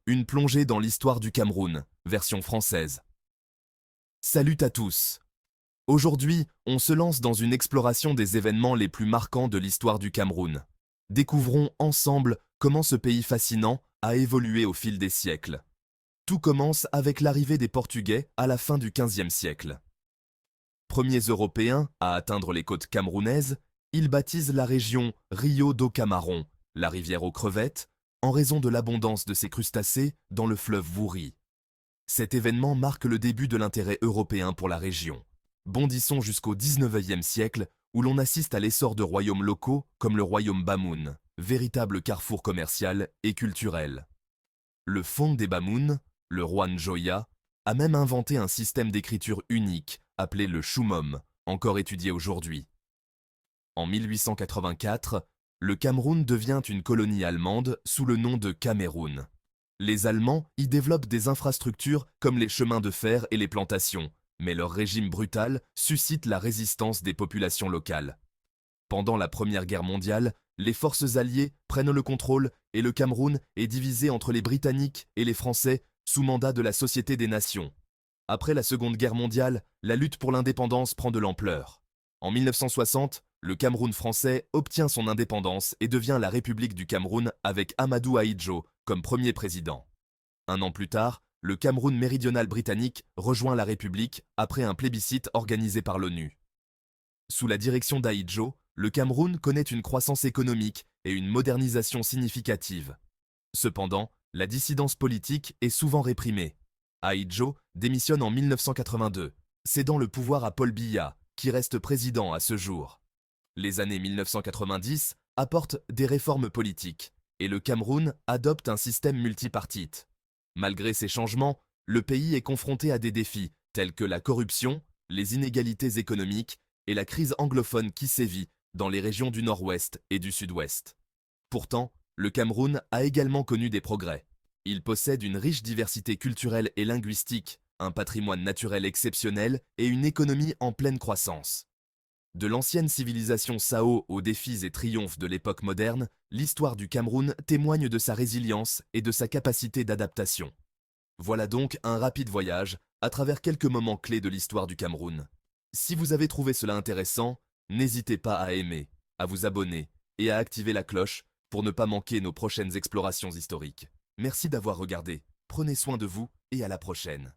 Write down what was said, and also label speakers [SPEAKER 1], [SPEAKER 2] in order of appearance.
[SPEAKER 1] Une plongée dans l'histoire du Cameroun, version française. Salut à tous. Aujourd'hui, on se lance dans une exploration des événements les plus marquants de l'histoire du Cameroun. Découvrons ensemble comment ce pays fascinant a évolué au fil des siècles. Tout commence avec l'arrivée des Portugais à la fin du XVe siècle. Premiers Européens à atteindre les côtes camerounaises, ils baptisent la région Rio do Camaron, la rivière aux crevettes, en raison de l'abondance de ces crustacés dans le fleuve Vouri. Cet événement marque le début de l'intérêt européen pour la région. Bondissons jusqu'au XIXe siècle, où l'on assiste à l'essor de royaumes locaux comme le royaume Bamoun, véritable carrefour commercial et culturel. Le Fong des Bamoun, le roi Njoya, a même inventé un système d'écriture unique, appelé le Shumom, encore étudié aujourd'hui. En 1884, le Cameroun devient une colonie allemande sous le nom de Cameroun. Les Allemands y développent des infrastructures comme les chemins de fer et les plantations, mais leur régime brutal suscite la résistance des populations locales. Pendant la Première Guerre mondiale, les forces alliées prennent le contrôle et le Cameroun est divisé entre les Britanniques et les Français sous mandat de la Société des Nations. Après la Seconde Guerre mondiale, la lutte pour l'indépendance prend de l'ampleur. En 1960, le Cameroun français obtient son indépendance et devient la République du Cameroun avec Amadou Ahidjo comme premier président. Un an plus tard, le Cameroun méridional britannique rejoint la République après un plébiscite organisé par l'ONU. Sous la direction d'Ahidjo, le Cameroun connaît une croissance économique et une modernisation significative. Cependant, la dissidence politique est souvent réprimée. Ahidjo démissionne en 1982, cédant le pouvoir à Paul Biya, qui reste président à ce jour. Les années 1990 apportent des réformes politiques et le Cameroun adopte un système multipartite. Malgré ces changements, le pays est confronté à des défis tels que la corruption, les inégalités économiques et la crise anglophone qui sévit dans les régions du nord-ouest et du sud-ouest. Pourtant, le Cameroun a également connu des progrès. Il possède une riche diversité culturelle et linguistique, un patrimoine naturel exceptionnel et une économie en pleine croissance. De l'ancienne civilisation Sao aux défis et triomphes de l'époque moderne, l'histoire du Cameroun témoigne de sa résilience et de sa capacité d'adaptation. Voilà donc un rapide voyage à travers quelques moments clés de l'histoire du Cameroun. Si vous avez trouvé cela intéressant, n'hésitez pas à aimer, à vous abonner et à activer la cloche pour ne pas manquer nos prochaines explorations historiques. Merci d'avoir regardé, prenez soin de vous et à la prochaine.